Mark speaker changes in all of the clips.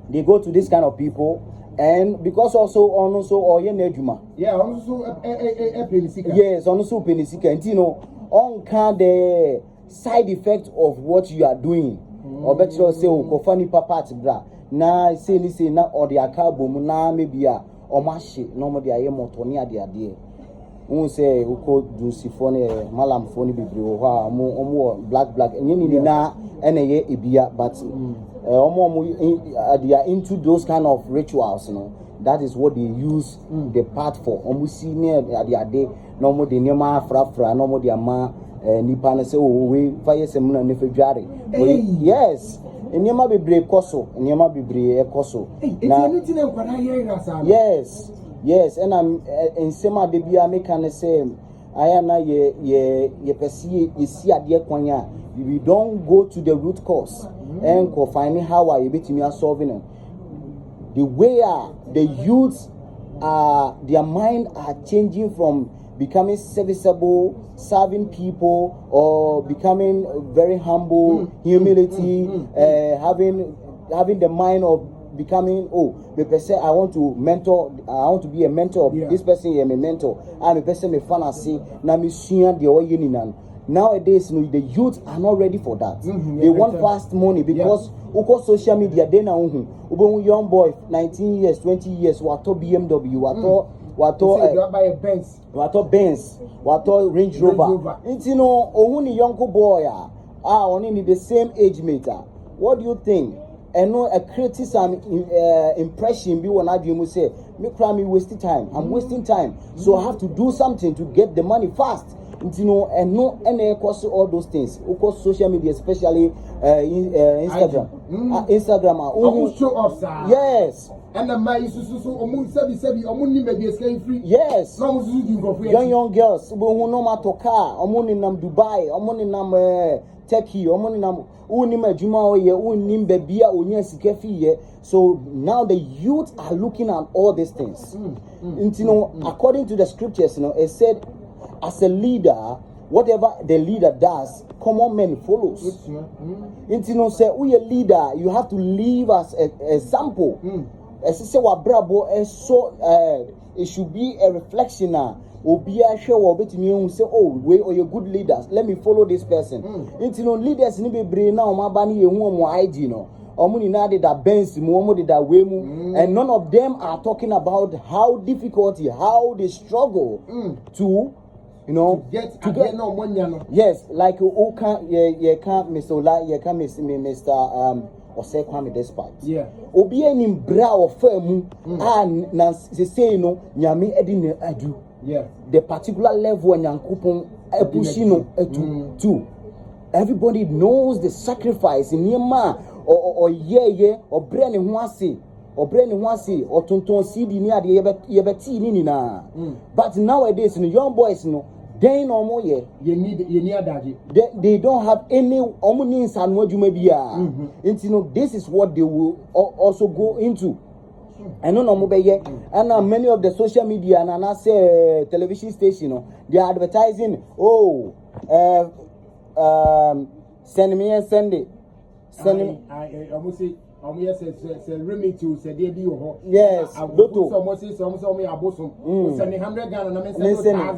Speaker 1: they go to this kind of people, and because also or neduma.
Speaker 2: Yeah, also a penisika.
Speaker 1: Yes, also penisika, and you know, on can the side effect of what you are doing. Or better say, oh, funny papa bra. Na say na or the akabo na maybe or mashi no more the motonia the idea. Say uko do sifone malam phone bibri omo black and you na ene ibia but they are into those kind of rituals, you know. That is what they use the part for. See near the day no more the nema fra no more the ama nipa na say oh we fire semuna ne fedware. Yes. Nyema bebre koso na yes and I'm in sema de bia make an say aya na ye pesi ye si ade kwanya. We don't go to the root cause and go finding how are you betimi solving it. The way the youths their mind are changing from becoming serviceable, serving people, or becoming very humble, humility, having the mind of becoming the person I want to mentor, I want to be a mentor of this person. I'm a mentor. I'm a person me fan say na me sua the way you nowadays, you know, the youth are not ready for that. They want fast money because social media they now young boy 19 years, 20 years, wato BMW, wato Benz, wato Range Rover. You know, only young boy only the same age mate. What do you think? And no a creative impression be one you say me cry me wasting time. I'm wasting time. So I have to do something to get the money fast. You know, and no any cost all those things. Of course, social media, especially Instagram. Instagram
Speaker 2: show off, sir.
Speaker 1: Yes.
Speaker 2: And the my free.
Speaker 1: Yes. Young girls who no matter car, omuni nam Dubai, omuni nam Turkey, omuni nam unima juma oye unim bebia unya sikefi. So now the youth are looking at all these things. You know, according to the scriptures, you know, it said, as a leader, whatever the leader does, common men follows. You know, say we a leader, you have to leave as an example. As I say, what bravo is so it should be a reflection now. Obi a share or bet me say, oh, we are good leaders. Let me follow this person. You know, leaders ni be brain now. My bani ye mo ID no. Omuni na de da Benz, mo de da Wemu, and none of them are talking about how difficulty, how they struggle to. You know,
Speaker 2: to get no money.
Speaker 1: Yes, like you can't Mr. Ola, you can't Mr. Ose Kwame Despite.
Speaker 2: Yeah.
Speaker 1: Obi enim bra of firm na say no nyame edin adu.
Speaker 2: Yeah.
Speaker 1: The particular level nyankopon epushino to. Everybody knows the sacrifice in yema or bre ne ho ase. Or tonton CD ni ade yebeti ni na. But nowadays young boys they no more you need they don't have any omunins and wajuma bia. You know, this is what they will also go into. And no more and many of the social media and I say television station, they are advertising, send me and send it. Send me.
Speaker 2: I almost say yes, Remy to say they be
Speaker 1: yes,
Speaker 2: Lotto. Someone says some me abosom. Sending 100 Ghana and I'm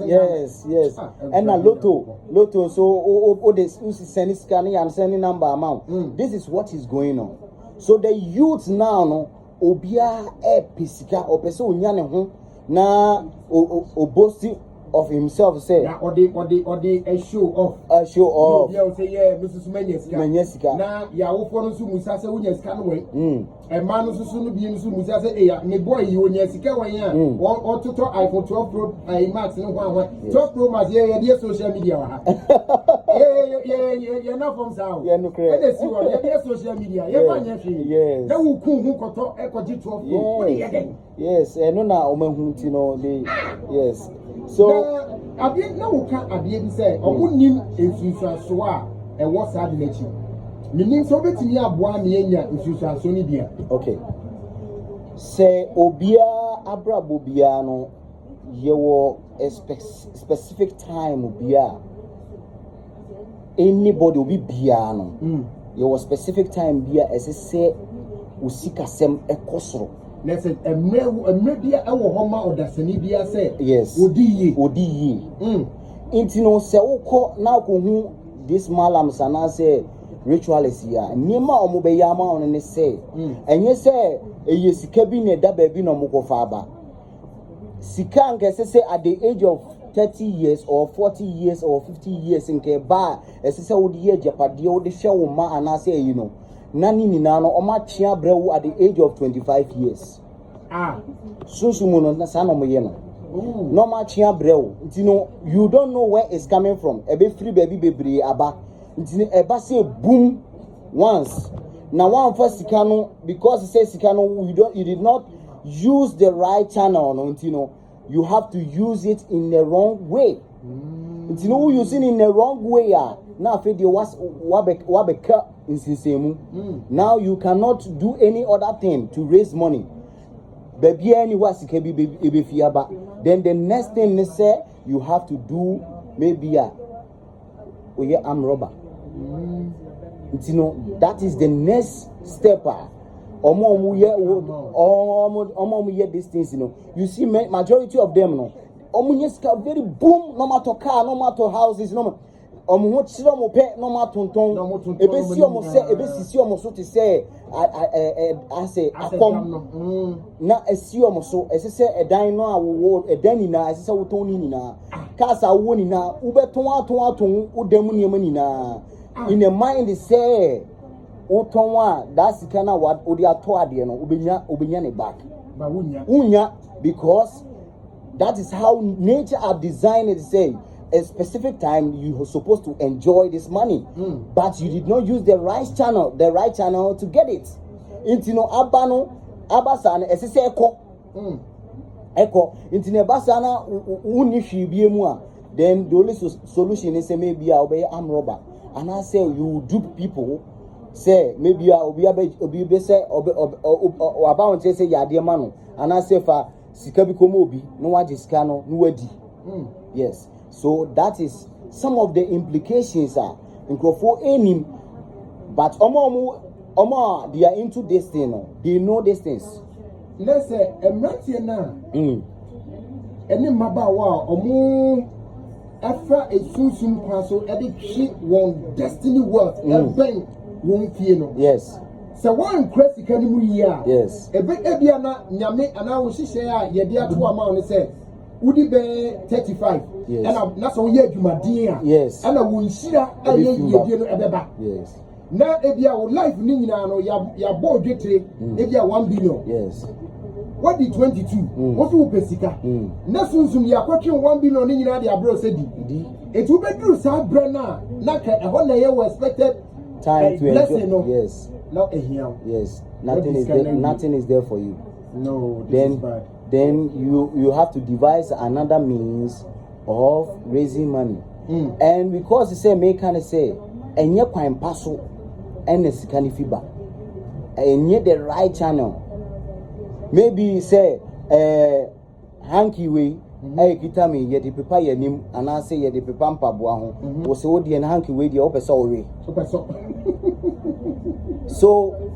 Speaker 1: yes. And a Lotto. So this sending scanning and sending number amount. This is what is going on. So the youth now no obia pisika or person unyane ho na boasting of himself say
Speaker 2: or the show off yeah say yeah Mrs. Menyesika na ya wo for no so musa say unyesika no we e man no so no bi no so musa say eh me boy yi unyesika wan ya o toto iPhone 12 Pro Max no ho 12 Pro Max yeah social media wa ha yeah na from sao
Speaker 1: yeah no correct
Speaker 2: and see what yeah social media yeah fan ya fi na wo kun hu koto e koji 12 Pro what you
Speaker 1: yes no na o mahu ti no dey yes. So
Speaker 2: abie na wo ka abie bi say omunim ensunsuaso a e wo sa de nachi minim so betimi aboa me enya ensunsuaso ni bia.
Speaker 1: Okay, say obia abrabo bia no ye wo a specific time bia anybody will be bia no ye wo specific time bia as say usika sem ekosoro.
Speaker 2: Let's say a media homa or the Senibia said,
Speaker 1: yes,
Speaker 2: Odi.
Speaker 1: Intino se uko na kuhu this malam sana say ritualist ya. Nima omube yama on ne say. And you say, ye sika bi ne da baby no muko faba. Sika nke say at the age of 30 years or 40 years or 50 years nke ba say wo de japade wo de hwe wo ma ana say you know. Nani ni na no omachia brewu at the age of 25 years. Sunsumu no sa no mo ye no. No machia brewu. Ntino you don't know where it's coming from. Ebe free baby bebre aba. Ntino eba say boom once. Now one first sika no because it says sika no you did not use the right channel no ntino you have to use it in the wrong way. Ntino using in the wrong way na fe de wabeka insisemu. Now you cannot do any other thing to raise money. Baby anywhere sika bi ebe fiaba. Then the next thing they say you have to do maybe arm robber. Ntino that is the next step. Omo these things, you know. You see, majority of them, you know. Omo very boom, no matter car, no matter houses, no matter. Omo chiro mo pe, no matter tonton. Ebe si omo se, ebe si omo so to say, I say, akom. Na esi omo so, ese se edan no awo, edan ni na, ese se woton ni na. Kasa wo ni na, ube ton udemu ni ni na. In the mind say. Otonwa that sikana what odi ato ade no obenya ne back
Speaker 2: ba
Speaker 1: unya because that is how nature have designed it to say a specific time you were supposed to enjoy this money but you did not use the right channel to get it intino abasa na esese eko intino abasa na uni hwibie mu a then the only solution is maybe obey arm robber and I say you dupe people. Say maybe obi be say about say yade ma no and I say fa sika bi komo obi no waje sika no no wadi. Yes, so that is some of the implications nkrofo enim but omo they are into this thing no they know these things.
Speaker 2: Let's say emrantie na eni mabawa omo afa esunsun kwaso e dey treat one destiny wealth bank.
Speaker 1: Yes.
Speaker 2: So one crazy can you hear?
Speaker 1: Yes.
Speaker 2: A bit Ebiana, Yame, and I will share Yadia to amount and say, would it be 35?
Speaker 1: Yes.
Speaker 2: And I'm not so yet, my dear.
Speaker 1: Yes.
Speaker 2: And I will share a year at the back.
Speaker 1: Yes.
Speaker 2: Now, Ebia will life Nina, your boy get Ebia 1 billion.
Speaker 1: Yes.
Speaker 2: What did 22? What will Pesica? Nasun, you are quoting 1 billion in the abroad said. It will be true, Sir Brenner. Naka, a 1 year was expected.
Speaker 1: Time to enjoy.
Speaker 2: No.
Speaker 1: Yes.
Speaker 2: Not a here.
Speaker 1: Yes. Nothing is there. Nothing is there for you.
Speaker 2: No. This is bad.
Speaker 1: Then you have to devise another means of raising money. And because you say make kind of say, and you can pass and it's kind of fiber, and yet the right channel. Maybe say hanky way. Hey, kitami ye de prepare your name and I say ye de prepare mpaboa ho wo se wo de na hanky we de opesa owe so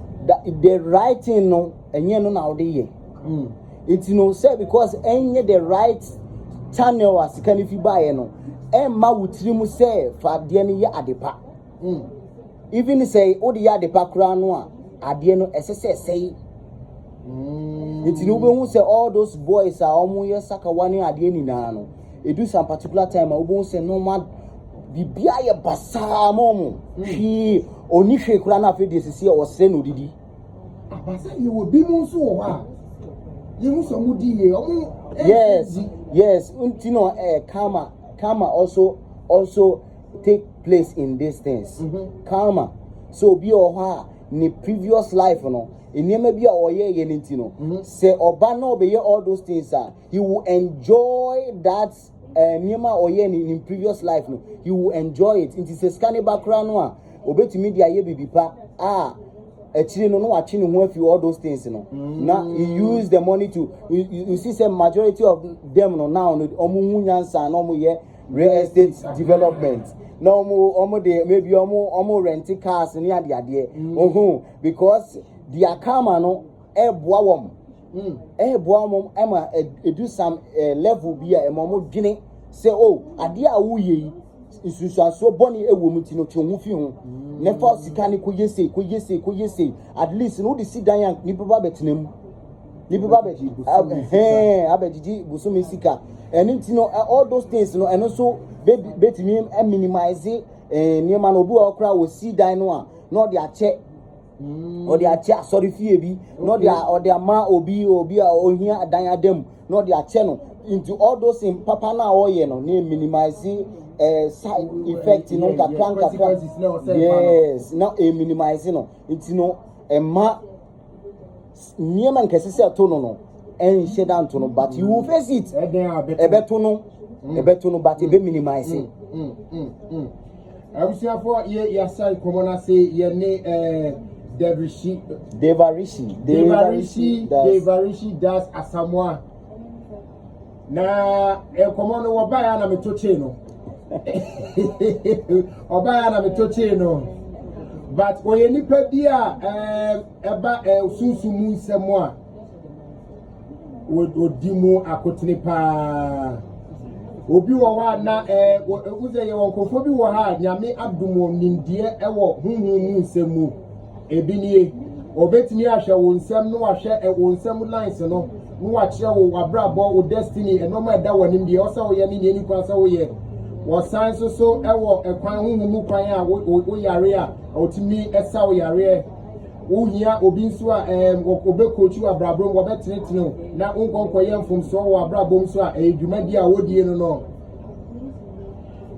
Speaker 1: the writing no enye no na wo de ye it no say because enye the right channel as can if you buy no e ma wutiri mu say fa de ne ye adepa even say wo de ye adepa kura no a ade no esese say it's no say all those boys are almost saka one at the end no. It do some particular time I won't say no man bibia ye basa momo. He oni hwe kura na fe this year or say no didi.
Speaker 2: Basa you will be mo so ha. You mu so mudi ye omo.
Speaker 1: Yes, untino karma also take place in these things. Karma. So be or ni previous life no. In maybe or ye no say Obano obey all those things he will enjoy that Nima or in previous life no he will enjoy it. It is a scanny background no obeti media ye bibipa actually no watching who all those things no now he use the money to you see some majority of them no now omu nyansa no ye real estate development. No more, maybe almost renting cars and because dia karma no eboa wom eboa mom ema edu some level bi a emomo dwene say oh ade a wo yi isusuaso boni ewo muti no twon fi ho ne fa sika ne koyese at least no de sidan ni baba betenam ni baba be abejiji busumi sika enti no all those things no eno so betimi minimize niema no obu okra wo sidan no a no de ache or the ache sorry fie bi no de or the ama obi a ohia adan adam no de ache no into all those in papa na oye no ne minimize side effect no kakranka yes now minimize no it's no ma niema nkese se to no en shedan to no but you will face it ebeto no but e be minimize
Speaker 2: abusia for ye side common say ye ne Devarishi does Asamoah. Na common wabaya na metocheno. Obaya na metocheno. But oye nipa dia eba susumu semwa. Odimu akotene pa. Obi wo wa na uze ye wonkofo bi wo ha nyame adumo nindie ewo hunhunu nsemu. Ebinie obetini ahwe wo nsem no ahwe wo nsem lines no no akire wo abrabo wo destiny enoma eda wonim de osa wo ye ne ni kwa sa wo ye wo san so ewo ekwan huhumu kwan a wo yare a otimi esa wo yare wo hia obi nso a obekochu abrabo wo betenetene na nkonko ye mfomso wo abrabo nso a edwumadi a wodie no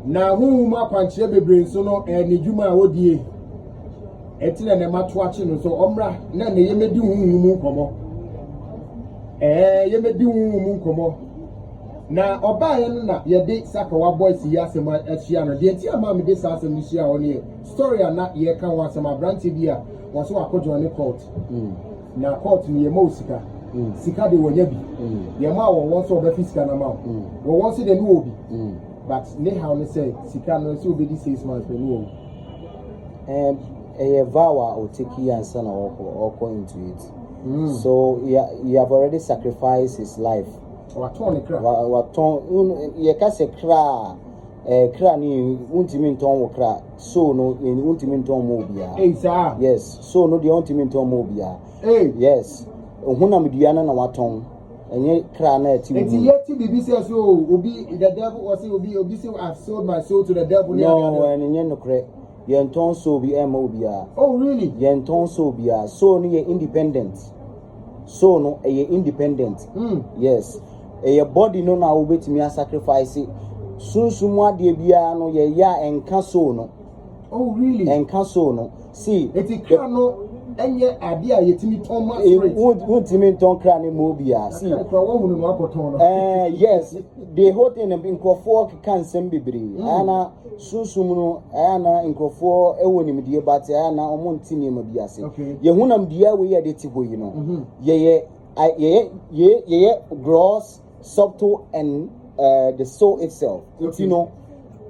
Speaker 2: na huhumu akwanchire bebre nso no ne dwuma a wodie etile ne matoache no so omra na ne yemedi huhumu nkomo yemedi huhumu nkomo na obaye no na yede sakawa boys yi asema ahia no de ti ama me de sa asem hia one story na ye kan wa asema branch bi a wo so akojo ne court na court ni ye ma osika sika de wonya bi ye ma wo so oba fisika na ma wo so de no obi but ne how ne say sika no so obedi 6 months per no
Speaker 1: a vow or take and son or go into it. So you have already sacrificed his life.
Speaker 2: What
Speaker 1: you can say cry ni untimin ton kra so no in untimin ton mobia. Yes, so no the untimin ton mobia. Yes, hunam diana na waton. Enye kra na ati.
Speaker 2: Enti yeti bibi say so obi the devil or say obi say I've sold my soul to the devil.
Speaker 1: No, enye no kre. Yenton so be mobia.
Speaker 2: Oh really?
Speaker 1: Yenton so bia. So no ye independent. So no ye independent. Yes. Your body no na obetimi sacrifice. Sunsumu ade bia no ye ya enka so no.
Speaker 2: Oh really?
Speaker 1: Enka so no. See,
Speaker 2: eti kra no enye ade a yetimi ton ma spirit.
Speaker 1: Wotimi ton kra ne mobia. See. Yes. The whole thing in Crawford can send bebre. Ana sunsumu no ana nkofo ewo nimdie but ana omonti nim bia se. Ye hunam dia we ye de ti ho yi no. Ye gross, subtle and the soul itself. You know,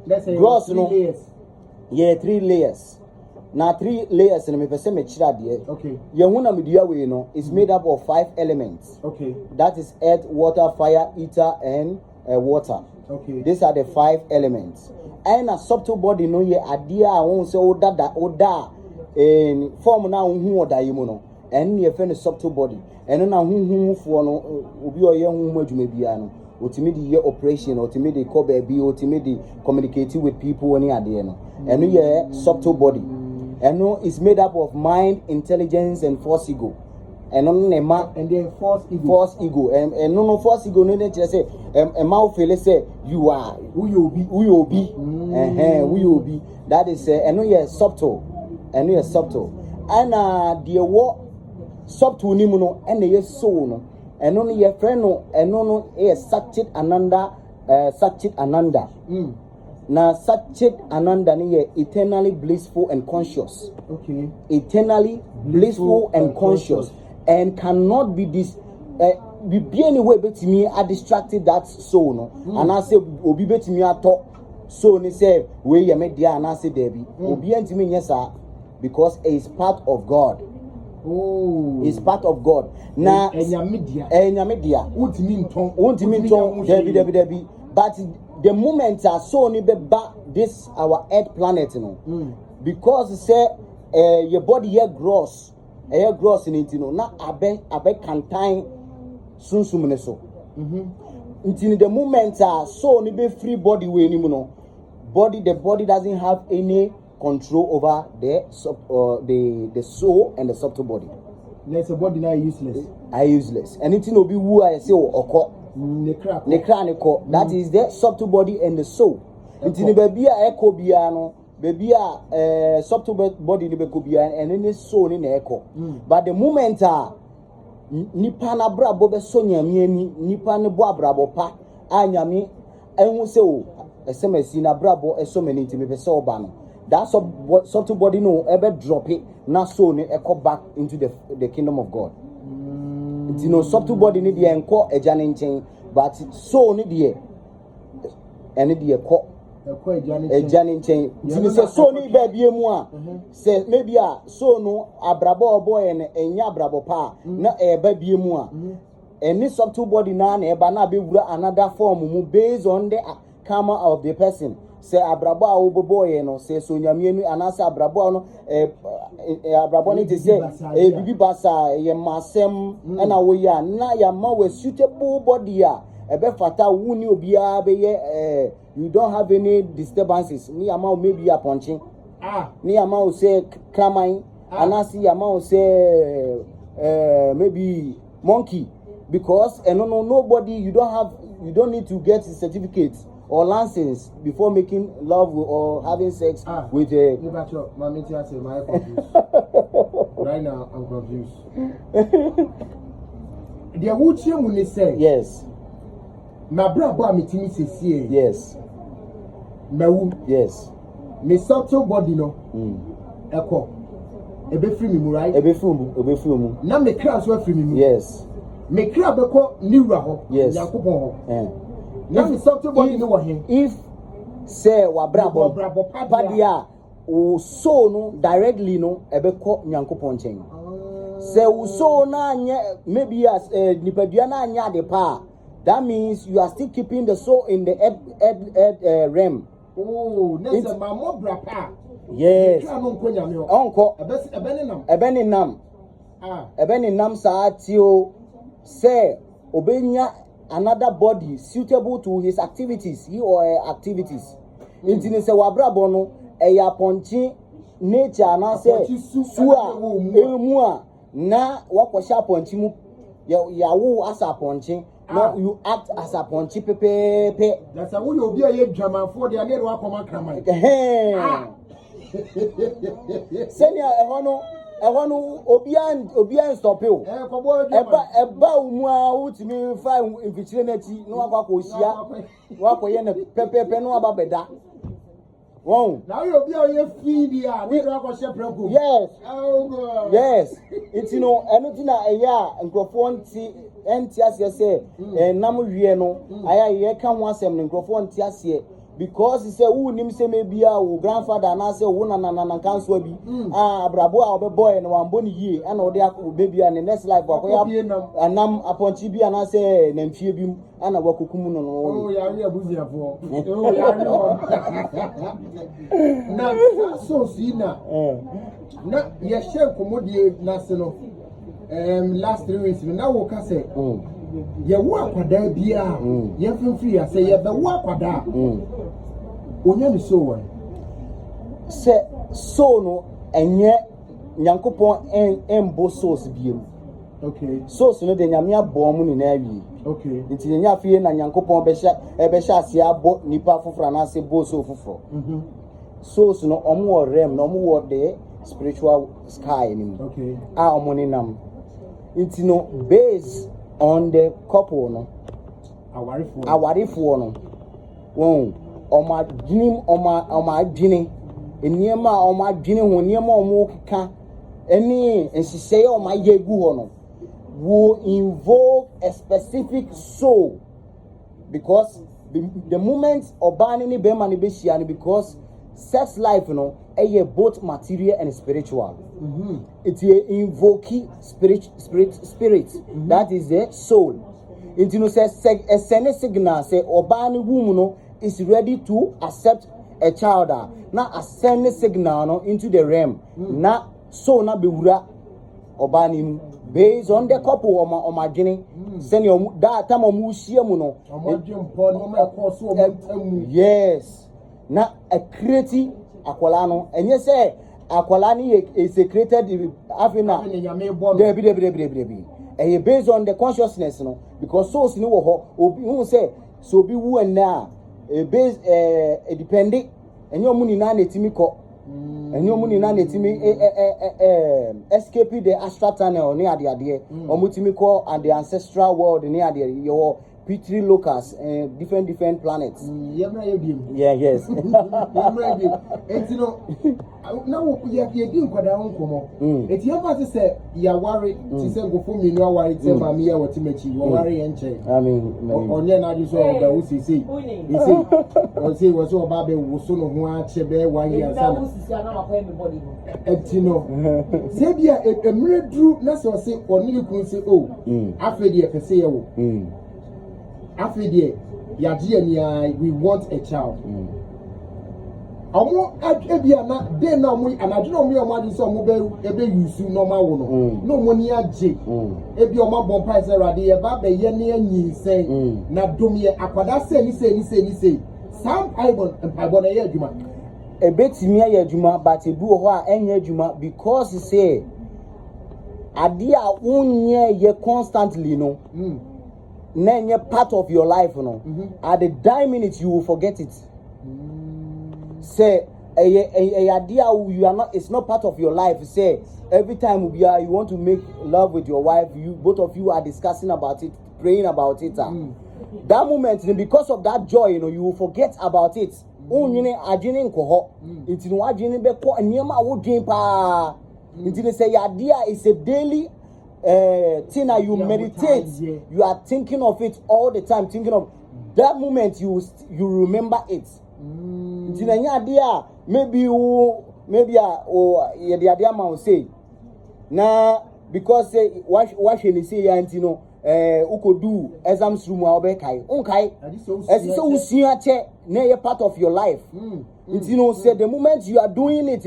Speaker 2: let's say
Speaker 1: gross
Speaker 2: 3 layers.
Speaker 1: Yeah, 3 layers. Now 3 layers and me pese me chira de.
Speaker 2: Okay.
Speaker 1: Ye hunam dia we no is made up of 5 elements.
Speaker 2: Okay.
Speaker 1: That is earth, water, fire, ether and water.
Speaker 2: Okay.
Speaker 1: These are the 5 elements. And a subtle body no ye idea won't say oda in form now who oda you and ye friend subtle body. And now who for no ubi or young much maybe ano. Ultimately your operation, ultimately call baby, ultimately communicating with people any idea no. And ye subtle body. And no it's made up of mind, intelligence and force ego. And on a man
Speaker 2: and then force ego
Speaker 1: and no force ego no just say a mouth feel say you are who you be who you be that is and no subtle and no subtle and the what subtle ni mu no and the soul no and no your friend no and no Satchit Ananda na Satchit Ananda ni eternally blissful and conscious.
Speaker 2: Okay.
Speaker 1: Eternally blissful and conscious. And cannot be be any way betimi a distracted that soul no and I say obi betimi ato so ni say we ye me dia and I say debi obi antimi nyesa because it is part of God Oh, it's part of God. Now,
Speaker 2: media.
Speaker 1: Debbie. But the moment I saw this our Earth planet, because it say your body here gross in it, na abe cantain sunsum so. In the moment I saw ni be free body way ni the body doesn't have any control over the soul and the subtle body.
Speaker 2: There's a body now useless.
Speaker 1: Useless. Anything will be who I say or that is the subtle body and the soul. Until baby a echo biano, baby a subtle body ni bekubia and any soul in echo. But the moment nipa na brabo be sonya mieni nipa ne bo abrabo pa anyame enhu se o SMS na brabo so many ntimi be se oba no. That subtle body no ever drop it na soul ne echo back into the kingdom of God. You know, subtle body ni dey enko eja ne nchen, but soul ni dey ene dey ekọ eja ne nchen. You say soul ni ba bie mu a say maybe a soul no abrabo boy ne enya abrabo pa na e ba bie mu a any subtle body na eba na be wura another form mu based on the karma of the person. Say abrabo a wo boy no say so nyamienu anasa abrabo no abrabo ni te say bibi basa ye masem na wo ya na ya ma we suitable body a ebe fata wuni obia be ye you don't have any disturbances ni ama maybe a punching ni ama o say kraman anasi ama o say maybe monkey because nobody you don't need to get certificates or license before making love or having sex with a.
Speaker 2: Right now, I'm confused. The would you when they say
Speaker 1: yes.
Speaker 2: My brother, me timi say
Speaker 1: yes. Yes.
Speaker 2: Me subtle body no. Echo. Ebe free me right.
Speaker 1: Ebe free mu.
Speaker 2: Na me crash we free me.
Speaker 1: Yes.
Speaker 2: Me crash be ko niwra ho.
Speaker 1: Yes.
Speaker 2: Yakobon ho.
Speaker 1: If say wabrabo padia o so no directly no ebeko nyankopon chen say o so na maybe as nipadua na anya de pa that means you are still keeping the soul in the head realm.
Speaker 2: Oh, next my mo brapa.
Speaker 1: Yes.
Speaker 2: Onko
Speaker 1: ebeni nam sa tio say obenya another body suitable to his activities, he or her activities. Intini se wabrabo no eya ponchi nature na se sua emu a na wakosha ponchi mu ya wo as a ponchi no you act as a ponchi pepe.
Speaker 2: That's a we obi aye dwaman for the ane wa koma kraman.
Speaker 1: Senior ehonu obian stop you. Eba umua utimi fa invichire nati no akwa ohia wakoye na pepepe no ababeda. Wow.
Speaker 2: Now you obi oye feed ya we do akwa preko.
Speaker 1: Yes.
Speaker 2: Oh God.
Speaker 1: Yes. It's anything na eya nkrofo nti ase say nam wie no aya ye ka ho asem nkrofo nti ase because he said who nim say maybe our grandfather na say who na kanso bi abrabo a obeboy na wamboni yie ana ode baby and the next life akoya anam aponchi bi ana say na mfie bi ana wakokum no.
Speaker 2: Oh ya ri abuziafo. Oh ya ri na so si na ye share komodie na se no last 3 weeks na wo ka say ye wo akwada bia ye fimfiri ya say ye be wo akwada onya ni so wa
Speaker 1: se so no enye nyankopon embo sauce biem.
Speaker 2: Okay.
Speaker 1: Sauce no de nyame abom ni na awi.
Speaker 2: Okay.
Speaker 1: Nti nya fie na nyankopon be sha ase abo nipa foforo na ase bo so foforo. Sauce no omo rem no omo the spiritual sky ni.
Speaker 2: Okay.
Speaker 1: Omo ni nam. Nti no based on the couple no awarifo no won oma adwini eniema oma adwini ho eniema omo keka eni ensiseye oma yegu ho no will involve a specific soul because the moment obani ni be mani be shia because sex life no both material and spiritual. It's a invoke spirit. That is the soul. It says a signal say obani woman is ready to accept a child. Now a signal into the realm. Now so na bewura obani based on the couple or my journey. Send your that time yes. Now a creative aqualano and yes say aqualani is created Afrina based on the consciousness because souls who say so be who and now base depending and your money na netimiko and your money na netimi escape the astral tunnel near the idea or mutimiko and the ancestral world near the your P3 locals different planets. Yes.
Speaker 2: And you know, now you do quite a home. It's your mother said, you are worried. She said, go for me, no worry, tell me what to make you worry and check. I mean, on your night, you saw the OCC. You see, or say, was all Baby was soon of one chebe 1 year. And you know, say, a mirror drew, that's what say, or you can say, oh, after the FSA. After the Yadia, we want a child. I want Abiana, then no me, and I don't know me on my son, mobile, you soon no more. No money at J. If your mom bomb already about the Yenny and ye say, not do me a quada say, Sam Ibon and Pibona Yajuma.
Speaker 1: A bit me a Juma, but a boo any Juma because he say, Adia won't near ye constantly, no. Name part of your life, At the dying minute, you will forget it. Say a idea you are not. It's not part of your life. Say every time you want to make love with your wife, you both of you are discussing about it, praying about it. That moment, because of that joy, you will forget about it. Say idea is a daily. Tina, you meditate, you are thinking of it all the time, thinking of that moment, you remember it. Maybe the idea man say now because what should he say who could do exams room as so near part of your life. Say the moment you are doing it,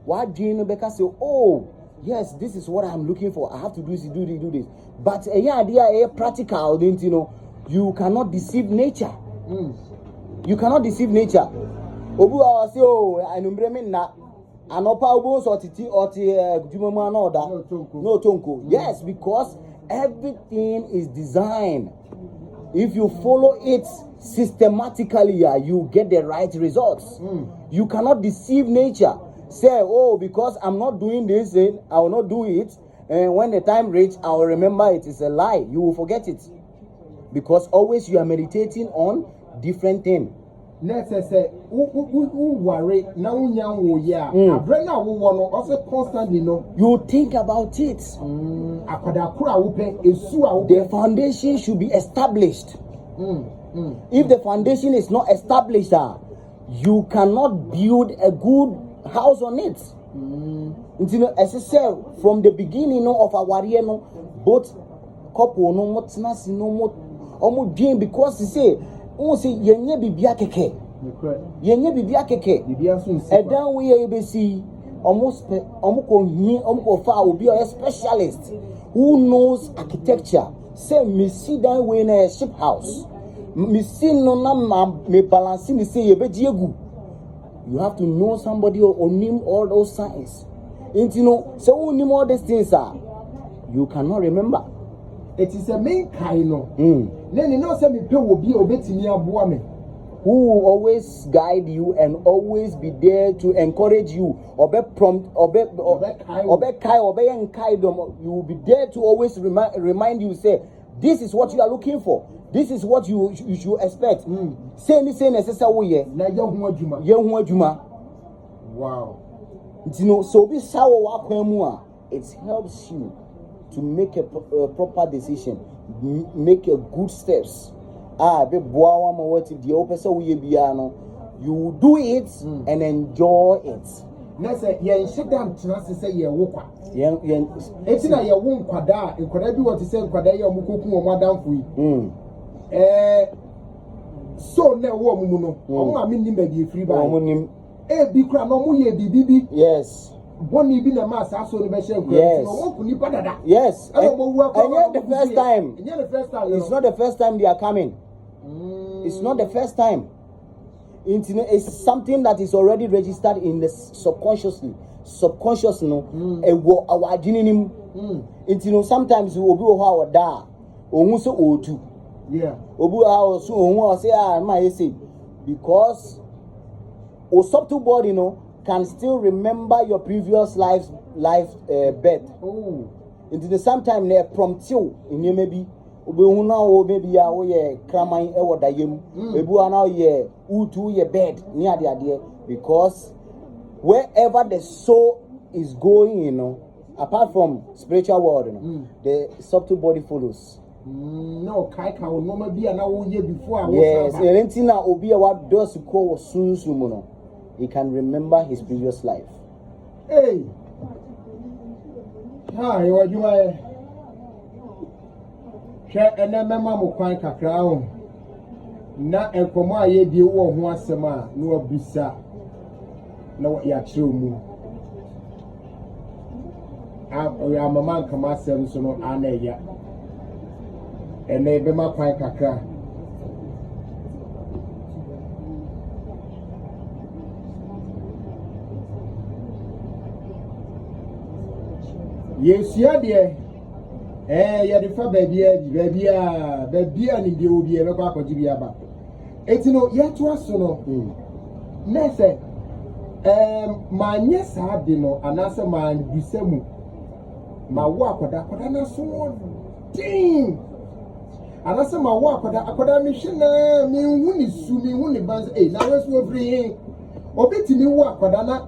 Speaker 1: what do you say, oh, yes, this is what I'm looking for. I have to do this. But a practical, you cannot deceive nature. You cannot deceive nature. Obu I say, oh, I know na anopa obu so titi jumama no da no tonko. Yes, because everything is designed. If you follow it systematically, you get the right results. You cannot deceive nature. Say, oh, because I'm not doing this, I will not do it. And when the time reaches, I will remember it is a lie. You will forget it. Because always you are meditating on different things.
Speaker 2: Next, say, who worry now? Also constantly,
Speaker 1: you think about it. The foundation should be established. If the foundation is not established, you cannot build a good house on it. As I said, from the beginning of our year, both couple no more dream because they say, yenye bibia keke. And then we ABC almost far be a specialist who knows architecture. Say me see that way in a ship house. Me see no me balancing me say you have to know somebody or name all those signs. And so who name all these things you cannot remember.
Speaker 2: It is a main kind of. Then you know some people will be obeying your woman.
Speaker 1: Who will always guide you and always be there to encourage you. You will be there to always remind you, say, this is what you are looking for. This is what you should expect. Say necessary.
Speaker 2: Wow.
Speaker 1: So be sour. It helps you to make a proper decision, make a good steps. You do it and enjoy it.
Speaker 2: na say ye nhedam tena say ye wokwa
Speaker 1: yen
Speaker 2: eti na ye wo nkwada bi what say nkwada ye omukoku o madamfo yi so na wo omumu no omu amini ba bi free ba
Speaker 1: omunim
Speaker 2: bi kura no mu ye bibibi
Speaker 1: yes
Speaker 2: boni bi na ma sa so no be share kura no wo kuni padada
Speaker 1: yes
Speaker 2: and
Speaker 1: the first time it's not the first time they are coming. It's not the first time. It's something that is already registered in the subconscious, no. Our genetic. Sometimes we will be our da. So otu.
Speaker 2: Yeah.
Speaker 1: Obu our so say my say because our subtle body, can still remember your previous life birth.
Speaker 2: Oh.
Speaker 1: Sometimes they prompt you in your maybe. Obehuna o maybe ya wo ye kraman e woda yem ebu ana ye utu ye bed ni ade because wherever the soul is going, apart from spiritual world, the subtle body follows.
Speaker 2: No kai ka o no ma bia na wo ye before
Speaker 1: yes erentina obi a wa does ko sunsumu no he can remember his previous life.
Speaker 2: Hey ha yo adwuma hwe ene mema mo kwan kakra ho na enkomo aye die wo ho asem a na obisa na ya kire mu ya mama nkama asem so no ana ya ene be ma kwan kakra yesia de ya de fa baby ni de obi e be kwa kwaji bi aba etino ye to aso no na se ma nye sa de no anase ma bisemu ma wo akoda na so din anase ma wo akoda mi hwena mi hu ni su mi hu ni banz na we so free obetimi wo akoda no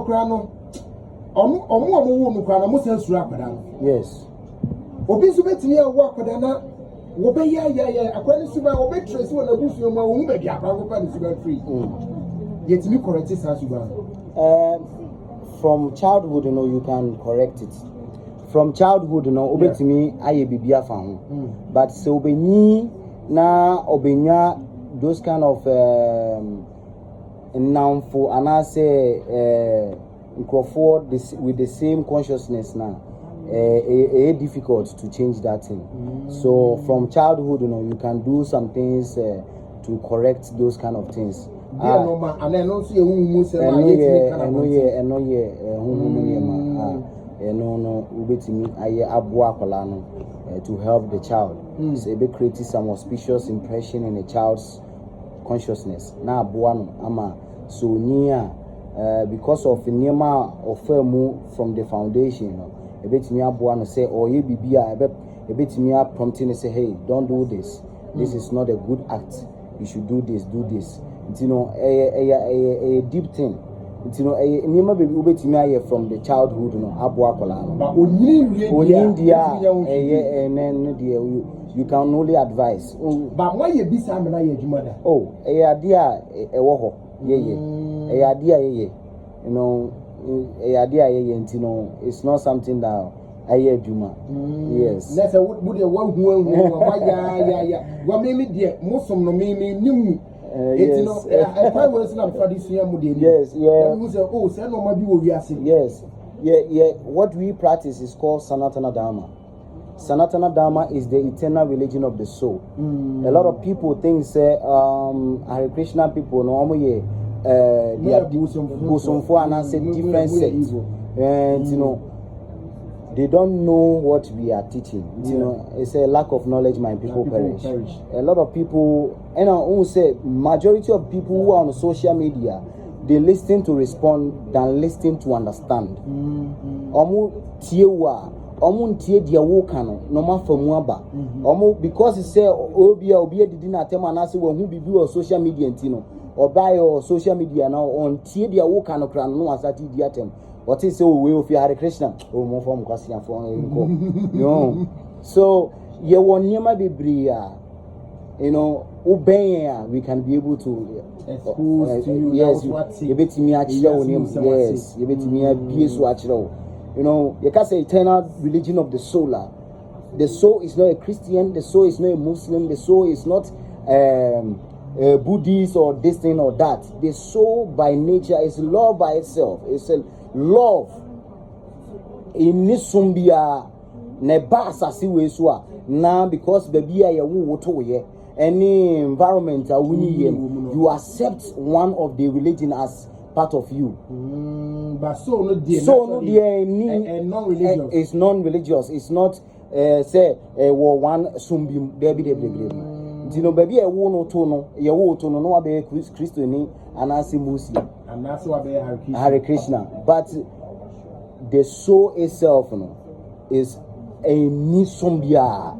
Speaker 2: kra no omo wo no kra na mo sensu akoda no
Speaker 1: yes
Speaker 2: obi so betimi awo akoda na wo be ya akoda su ba wo be trace wo na busu mo wo be dia akwa pa ni su ba free yetimi correct sa su ba
Speaker 1: from childhood you can correct it. From childhood obetimi aye bibia fa ho but so obenyi na obenya those kind of for and I say forward this with the same consciousness now difficult to change that thing. So from childhood you can do some things to correct those kind of things.
Speaker 2: And then also you must say
Speaker 1: to help the child. So it creates some auspicious impression in a child's consciousness. Now ama so near because of Nema of from the foundation, a bit me abuano say or ye be a bit me up prompting say, hey, don't do this. This is not a good act. You should do this, It's a deep thing. It's Nema baby ubetimi from the childhood abuakola.
Speaker 2: But
Speaker 1: you can only advise.
Speaker 2: But why you be some na your mother?
Speaker 1: Oh, idea a woho. Idea it's not something that I hear Juma. Yes.
Speaker 2: That's a would a one who what made me dear, most of no me. Yes,
Speaker 1: what we practice is called Sanatana Dharma. Sanatana Dharma is the eternal religion of the soul. A lot of people think Hare Krishna people normally they are Busumfo and I say different sects, and they don't know what we are teaching. It's a lack of knowledge. My people perish. A lot of people, and I won't say majority of people who are on social media, they listen to respond than listen to understand. Because he say obi did not tell man who be view on social media or buy or social media now on tie dia wo kan kra no asati dia tem. What is so way of Hare Krishna? Oh, more from Kwasian for no. So, you want Yama be bria, we can be able to
Speaker 2: expose to you.
Speaker 1: Yes, you bet me yes, you bet me you know, you can say eternal religion of the soul. The soul is not a Christian, the soul is not a Muslim, the soul is not Buddhist or this thing or that. The soul by nature is love by itself. It's a love. In Nisumbia Nebasa Siwesua. Now because baby I wotoye any environment you accept one of the religion as part of you.
Speaker 2: But so no
Speaker 1: non-religious. It's non-religious. It's not say one sumbim debi. You know, baby, I won't no, you won't know no be Christian and I see Muslim.
Speaker 2: And that's what be
Speaker 1: Hare Krishna. But the soul itself is a nisumbia.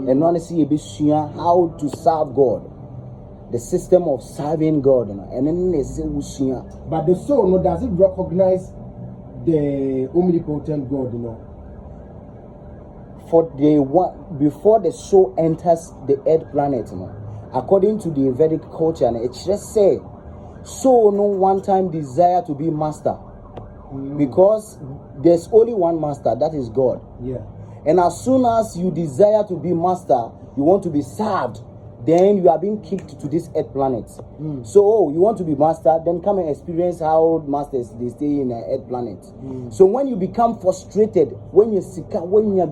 Speaker 1: And honestly, how to serve God. The system of serving God, and then they say,
Speaker 2: but the soul, does it recognize the omnipotent God,
Speaker 1: For the one before the soul enters the earth planet, according to the Vedic culture, and it just say, soul no one time desire to be master, because there's only one master, that is God.
Speaker 2: Yeah.
Speaker 1: And as soon as you desire to be master, you want to be served. Then you are being kicked to this earth planet. So you want to be master, then come and experience how masters they stay in an earth planet. So when you become frustrated, when you sick, when you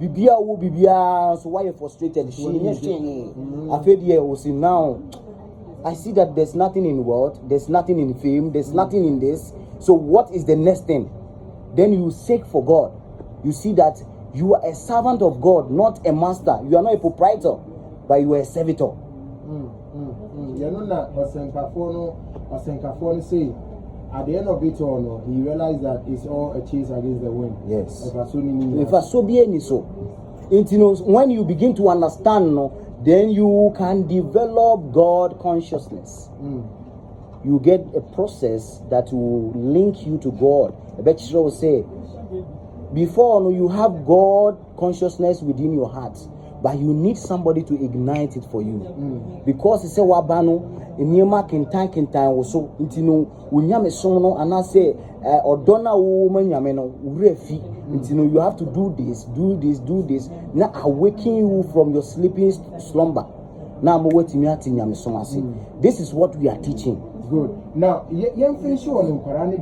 Speaker 1: bibia, so why you frustrated? I feel now. I see that there's nothing in the world, there's nothing in fame, there's nothing in this. So what is the next thing? Then you seek for God. You see that you are a servant of God, not a master. You are not a proprietor, but you are a servitor.
Speaker 2: You know that Osenkafono say at the end of it all, he realized that it's all a chase against the wind.
Speaker 1: Yes. If I so be any so, when you begin to understand, then you can develop God consciousness. You get a process that will link you to God. I bet you will say, before you have God consciousness within your heart, but you need somebody to ignite it for you. Because it's a wabano inema kintan also intino unyame sono and I say odona woman yameno urefi intino you have to do this now awaken you from your sleeping slumber. Now I'm waiting nyame sono say this is what we are teaching.
Speaker 2: Good. Now, you finish on Parani,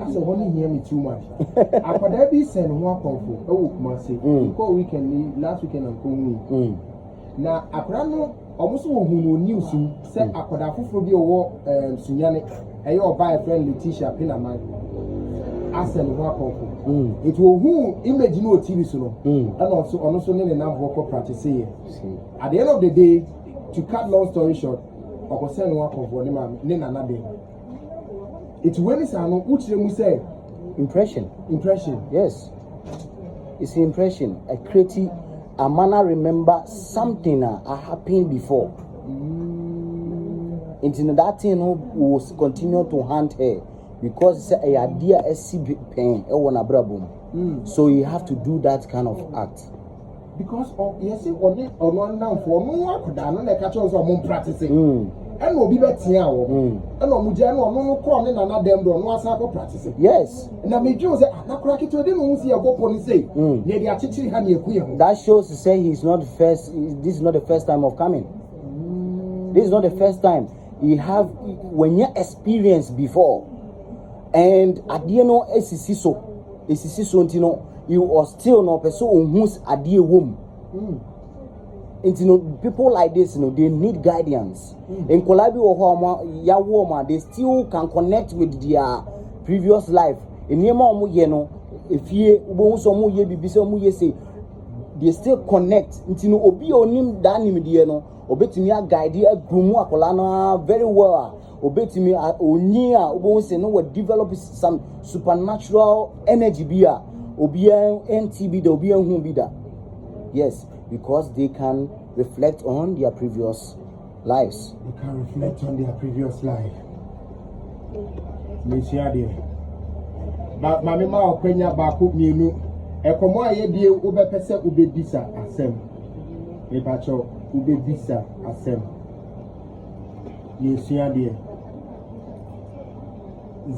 Speaker 2: as a honey hear me too much. I could have been sent one comfort. Oh, Mercy. Last weekend and Kumi. Now, I could almost who knew soon said I could have fulfilled your war, Sunyani, and your by a friend Letitia Pinamai. I sent one comfort. It will who imagine no TV soon, and also need enough vocal practice here. At the end of the day, to cut long story short, it's when it's an say impression.
Speaker 1: Yes, it's impression. A creative, a man remember something happened before. Into that thing will continue to hunt her because it's a idea pain. So you have to do that kind of act.
Speaker 2: Because yes, on one now for no one could not catch us on practicing. And will be better now. And on Mujano, no corner and another them don't want to practicing.
Speaker 1: Yes.
Speaker 2: And I made you say, I'm not cracking to them, see a go on say, near the attitude honey.
Speaker 1: That shows to say he's not first. This is not the first time of coming. This is not the first time. You have when you experience before, and at the end of so, you are still not a person who's a dear womb. People like this, they need guidance. In Kolabi or Yawoma, they still can connect with their previous life. In Yema, if you say they still connect. Obi onim danim dieno, obetimi guide a grumu akolana very well. Obetimi onia obonse no will develop some supernatural energy bia. Obia NTB the obia hu bida. Yes, because they can reflect on their previous lives.
Speaker 2: They can reflect on their previous life. But my mama Okwenya Baku Mienu, Ekomo Ayebie Ubepese Ubedisa Asem. Epacho, ube visa asem. Yesuya dear.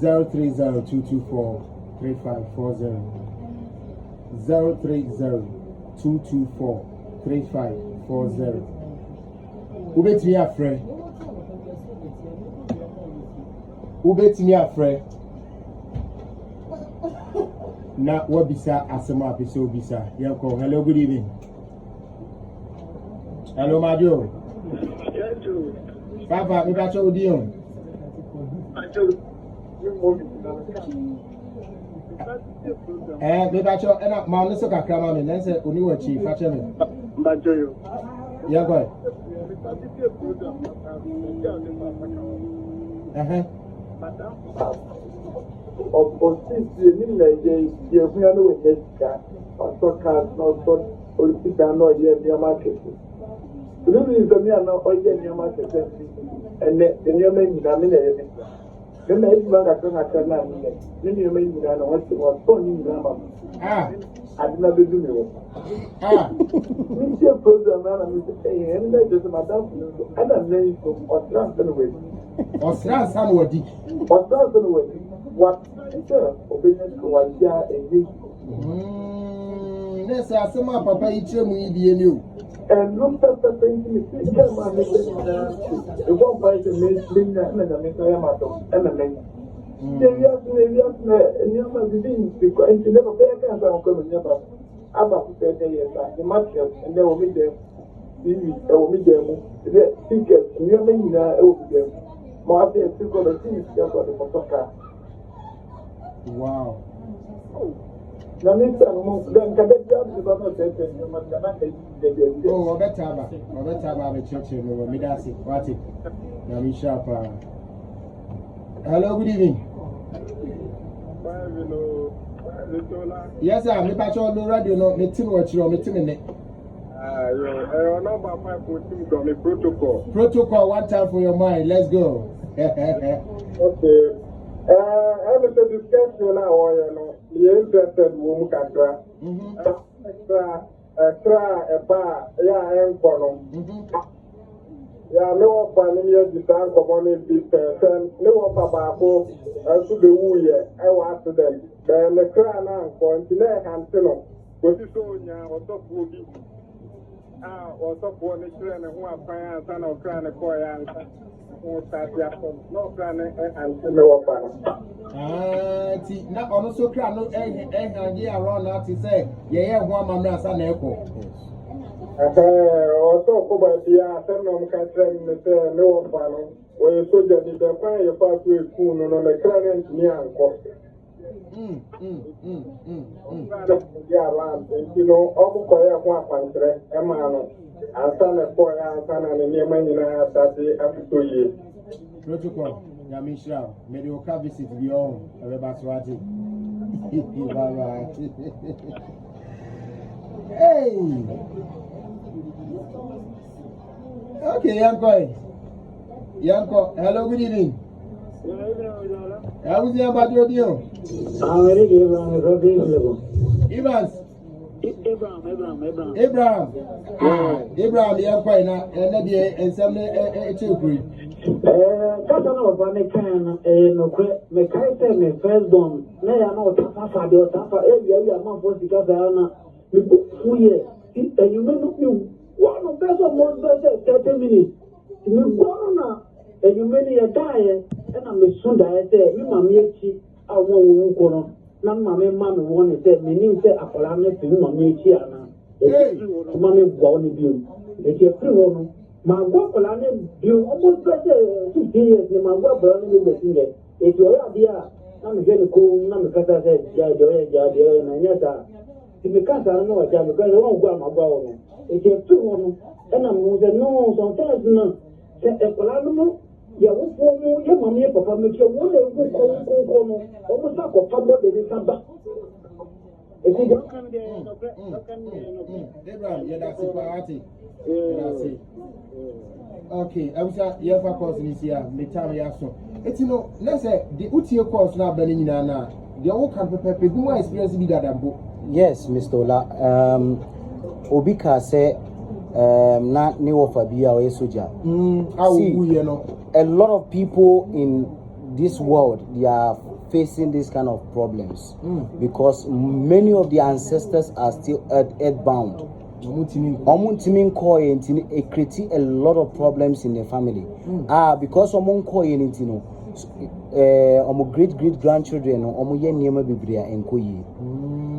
Speaker 2: 030-224-3540. 030-224-3540. Ubetimi afre. Ubetimi afre. Na wabisa asema apese obisa. Yanko, hello, good evening. Hello, Madio. Papa, me bacho odion. Me bacho ena ma no so kakra ma me na se oni wachi fa che me.
Speaker 3: Bacho yo.
Speaker 2: Ya boy.
Speaker 3: Opposite ni na ye fun no we sika. So ka no so politika no ye bi market. Really is the me na oye ni market and the new men na me na ye. Then I even got to have na me. Ni new men na no what so ni na ma. I did not do me. We see a program and we say and that just madam and I'm name from Australia anyway.
Speaker 2: Australia san wodi.
Speaker 3: Australia anyway. What obedience to what ya and
Speaker 2: Nessa asema papa itre mu idie ni o.
Speaker 3: And look at the thing in the future, man. The one by the mainstream and the Messiah, and the main. And you must be because you never pay a cancer on coming never. I'm about to say, the mattress, and they will meet them. They will meet them. The tickets, and you're making them. More than two color things, just for the motor.
Speaker 2: Wow.
Speaker 3: Na mimi then kadeti hapo baba tete nyuma kana kadeti.
Speaker 2: Oh, obetaba be church no me dasi. Wati. Na mi shapa. Hello, good evening. Yes, sir. Me pacho no radio no me tin watch me tin ne.
Speaker 3: Your number 5 team from the protocol.
Speaker 2: Protocol, one time for your mind. Let's go.
Speaker 3: Okay. I'm going to discuss now, you're interested in women extra a bar, yeah, and for them. Yeah, no one in your design community, and no one Papa, and to the woo, I want to them. Then the crown for Antina Hansino, what is so young or top woody. Or top one is and who are fire and or crown a coy no crown and no
Speaker 2: na ono so kra no hanje around na ti say ye ho amamra sa na eko
Speaker 3: o to ko ba dia tem no ka trem ne se ne wo fa no o ye so je ni be kwa ye fa to e ku no le kra ne ni anko ya la ti no o ko ko ye ho apantre e ma no asa na ko ya asa na ne ma nyina asa ti afito ye
Speaker 2: protocol ya Michelle medical visit bi on eba swati bye. Hey, okay, Yanko, hello, good evening. How is your body audio?
Speaker 4: I'm very good.
Speaker 2: Evans. Abraham. Abraham, Yanko, and then some
Speaker 4: Kata na wafane kana nokwe mekaite me firstborn na ya na otafa de otafa ewi amafo sika na me fuye enyume no mi one person more than 30 minutes me go na enyume ni ya dae na me sunda ete mi mama echi awon wo ko no na mama me won ete me ni se akola na fi mama echi ana mama me gwa ni bi e ti free wono ma go kola ne bi almost 2 years ni ma go bro ni be singe e ti oya dia na me gele ko na me kata se ja de na nyata ti me kata na wa ja me ko no go ma gwa wono e ti free wono e na mo ze no sometimes na se e kola no ya wo fo mu ya mama e papa me ke wo le ko no o mo sa ko pa bo de samba e ti jo kan de no
Speaker 2: Abraham ya da si party okay, I was at your course this year, the time you so. It's let's say the UTA course now burning in Anna. The old camp paper, who experience be that book.
Speaker 1: Yes, Mr. Ola. Obika say na ne wofa bia o soja. See, a lot of people in this world, they are facing this kind of problems because many of their ancestors are still earthbound. It creates a lot of problems in the family. Because great grandchildren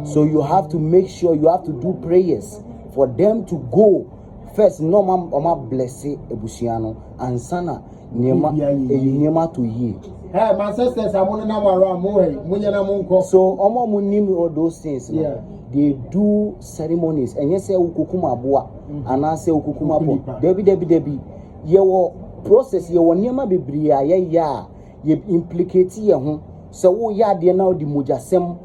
Speaker 1: so you have to make sure you have to do prayers for them to go first. No man bless ebusiano and sana niema to ye.
Speaker 2: Hey, my sisters, I want to know around
Speaker 1: so all those things. They do ceremonies and yes, ukukuma boa and I say ukukuma bo. Debi. Your process, your niema bibria ya implicate ye so ya de now the mujasem.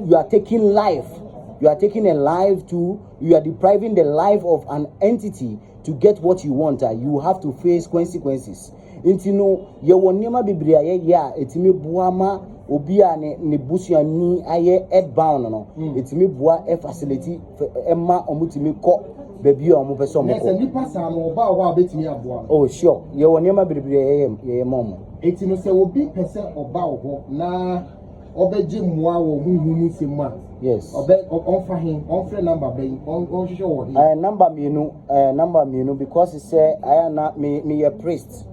Speaker 1: You are taking life. You are taking a life to. You are depriving the life of an entity to get what you want. You have to face consequences. Intino ye wonema bibria ya etimi buama obia ne busia ni aye headbound no etimi bua e facility emma omutimi ko baby o mo pese mo ko
Speaker 2: nipa sa no oba wa betimi aboa.
Speaker 1: Oh sure ye wonema bibria ye mom
Speaker 2: etino se obi pese oba ho na obeji mwa wo huhunu sema.
Speaker 1: Yes.
Speaker 2: On free number be on show
Speaker 1: number me because he say I am not me a priest.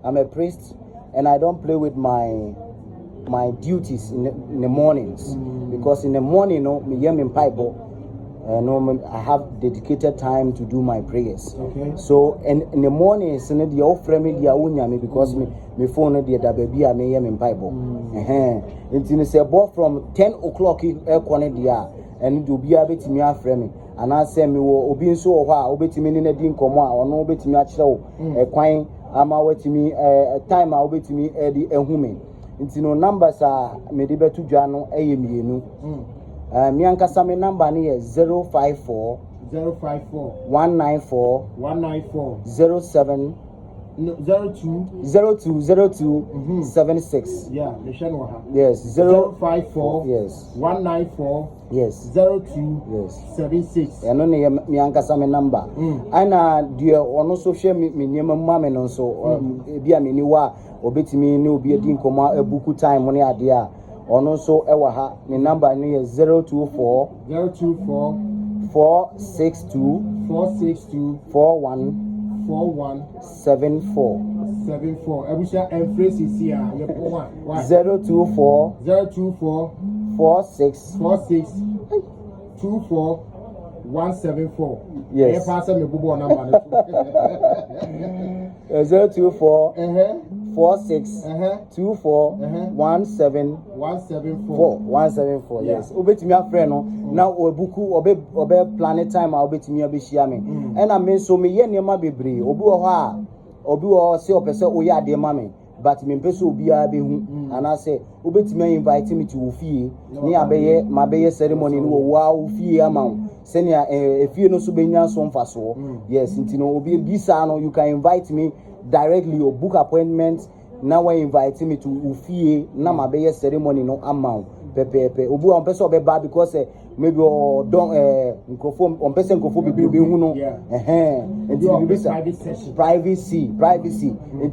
Speaker 1: I'm a priest and I don't play with my duties in the mornings because in the morning me in Bible I have dedicated time to do my prayers.
Speaker 2: Okay.
Speaker 1: So in the mornings the offer me the unyame because me phone the baby I me in Bible. Until say about from 10 o'clock and do be able to me after me and I say me will be so while obetimi ni na din komo a ono obetimi a kire kwan ama watimi time a obetimi di ehume nti no numbers a me de betu dwa no eyemienu me ankasa me number ne 054 194 07 02 76.
Speaker 2: Yeah, the channel.
Speaker 1: Yes,
Speaker 2: 054
Speaker 1: yes
Speaker 2: 194
Speaker 1: yes
Speaker 2: 02
Speaker 1: yes
Speaker 2: 76.
Speaker 1: And only me ankasa me number. Ana dear ono social me nyema mama no so bia me ni wa obetimi ni obi edi nkoma ebuku time mo ne ade a ono so ewa ha me number ni 024 462 4174
Speaker 2: Ebusha and phrases here.
Speaker 1: 024 46
Speaker 2: 24 174.
Speaker 1: Yes.
Speaker 2: Pass me bubo number.
Speaker 1: 024 46 24 174. Yes. Obetimi afre no na obuku obe planet time a obetimi abehia me. And I mean so me ye niam bebre obi wo ha obi wo se opese oye ade ma me but me pese obi a behu and I say obetimi invite me to ofie ni abeye mabeye ceremony no wo wa ofie ama senia efie no so benya so mfaso. Yes ntino obi bisa no you can invite me directly or book appointment. Now we invite me to Ufie na mabeye ceremony no amount pepe obu on person obeba because maybe or don microphone on person microphone be hu no privacy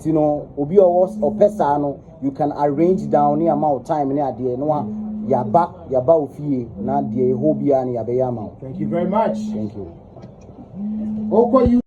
Speaker 1: you know obi or person no you can arrange down the amount of time near there no yaba Ufie na there hobia na yabe amount.
Speaker 2: Thank you very much.
Speaker 1: Thank you.
Speaker 2: You